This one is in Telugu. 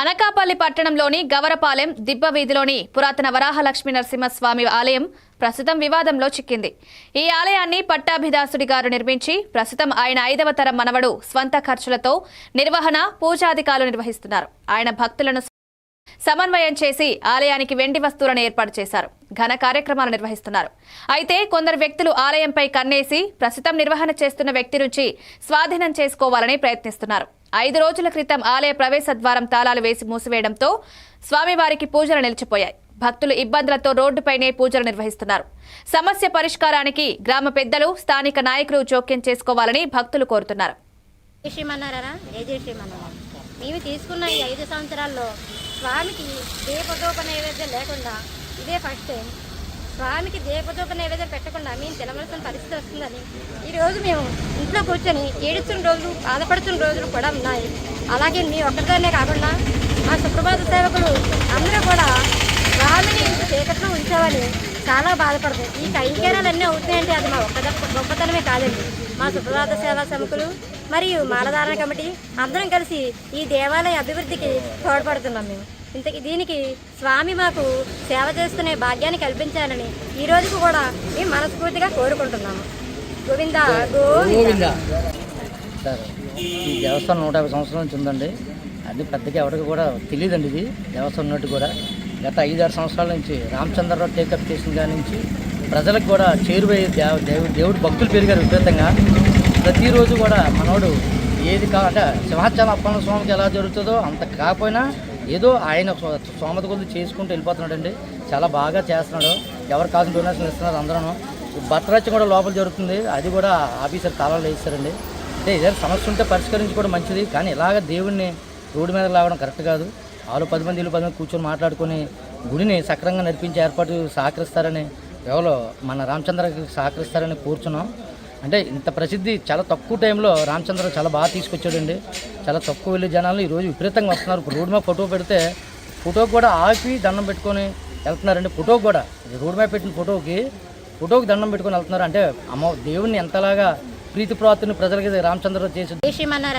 అనకాపల్లి పట్టణంలోని గవరపాలెం దిబ్బ వీధిలోని పురాతన వరాహలక్ష్మీ నరసింహస్వామి ఆలయం ప్రస్తుతం వివాదంలో చిక్కింది. ఈ ఆలయాన్ని పట్టాభిదాసుడి గారు నిర్మించి ప్రస్తుతం ఆయన 5వ తరం మనవడు స్వంత ఖర్చులతో నిర్వహణ పూజాధికారులు నిర్వహిస్తున్నారు. ఆయన భక్తులను సమన్వయం చేసి ఆలయానికి వెండి వస్తువులను ఏర్పాటు చేశారు. ఘన కార్యక్రమాలు నిర్వహిస్తున్నారు. అయితే కొందరు వ్యక్తులు ఆలయంపై కన్నేసి ప్రస్తుతం నిర్వహణ చేస్తున్న వ్యక్తి నుంచి స్వాధీనం చేసుకోవాలని ప్రయత్నిస్తున్నారు. 5 రోజుల క్రితం ఆలయ ప్రవేశ ద్వారం తాళాలు వేసి మూసివేయడంతో స్వామివారికి పూజలు నిలిచిపోయాయి. భక్తులు ఇబ్బందులతో రోడ్డుపైనే పూజలు నిర్వహిస్తున్నారు. సమస్య పరిష్కారానికి గ్రామ పెద్దలు, స్థానిక నాయకులు జోక్యం చేసుకోవాలని భక్తులు కోరుతున్నారు. మేము తీసుకున్న ఈ 5 సంవత్సరాల్లో స్వామికి దీపదూప నైవేద్యం లేకుండా ఇదే ఫస్ట్ టైం. స్వామికి దీపదూప నైవేద్యం పెట్టకుండా మేము తినవలసిన పరిస్థితి వస్తుందని ఈరోజు మేము ఇంట్లో కూర్చొని ఏడుస్తున్న రోజులు, బాధపడుతున్న రోజులు కూడా ఉన్నాయి. అలాగే మీ ఒక్కరిదాన్నే కాకుండా మా సుప్రభాత సేవకులు అందరూ కూడా స్వామిని ఇంత చీకట్లో ఉంచామని చాలా బాధపడతాయి. ఈ కైంకర్యాలన్నీ అవుతున్నాయంటే అది మా గొప్పతనమే కాదండి. మా సుప్రభాత సేవా సముఖులు మరియు మాలధారణ కమిటీ అందరం కలిసి ఈ దేవాలయ అభివృద్ధికి తోడ్పడుతున్నాం. మేము దీనికి స్వామి మాకు సేవ చేసుకునే భాగ్యాన్ని కల్పించాలని ఈ రోజుకు కూడా మేము మనస్ఫూర్తిగా కోరుకుంటున్నాము. గోవిందా గోవిందా. సార్, ఈ దేవస్థానం 150 సంవత్సరాల నుంచి ఉందండి. అది పెద్దగా ఎవరికి కూడా తెలియదండి. ఇది దేవస్థానం ఉన్నట్టు కూడా గత 5-6 సంవత్సరాల నుంచి రామచంద్రరావు టేకప్ చేసిన దాని నుంచి ప్రజలకు కూడా చేరువయ్యే దేవుడు భక్తులు పెరిగారు విపరీతంగా. ప్రతిరోజు కూడా మనోడు ఏది అంటే సింహాచలం అప్పన్న స్వామికి ఎలా జరుగుతుందో అంత కాకపోయినా ఏదో ఆయన సోమత కొద్ది చేసుకుంటూ వెళ్ళిపోతున్నాడండి. చాలా బాగా చేస్తున్నాడు. ఎవరు కావాల్సిన డొనేషన్ ఇస్తున్నారు అందరూ. భద్రాచలం కూడా లోపల జరుగుతుంది. అది కూడా ఆఫీసర్ తాళాలు వేస్తారండి. అంటే ఏదైనా సమస్య ఉంటే పరిష్కరించుకోవడం మంచిది, కానీ ఇలాగ దేవుడిని రోడ్డు మీద లాగడం కరెక్ట్ కాదు. 10 మంది 10 మంది కూర్చొని మాట్లాడుకొని గుడిని సక్రంగా నడిపించే ఏర్పాటు సహకరిస్తారని ఎవరో మన రామచంద్రకి సహకరిస్తారని కూర్చున్నాం. అంటే ఇంత ప్రసిద్ధి చాలా తక్కువ టైంలో రామచంద్ర చాలా బాగా తీసుకొచ్చాడండి. చాలా తక్కువ వెళ్ళే జనాలు ఈరోజు విపరీతంగా వస్తున్నారు. రోడ్డు మీద ఫోటో పెడితే ఫోటోకి కూడా ఆపి దండం పెట్టుకొని వెళ్తున్నారండి. ఫోటోకి కూడా రోడ్డు మీద పెట్టిన ఫోటోకి దండం పెట్టుకొని వెళ్తున్నారు. అంటే అమ్మ దేవుడిని ఎంతలాగా ప్రీతి ప్రాతుని ప్రజలకి రామచంద్ర చేసి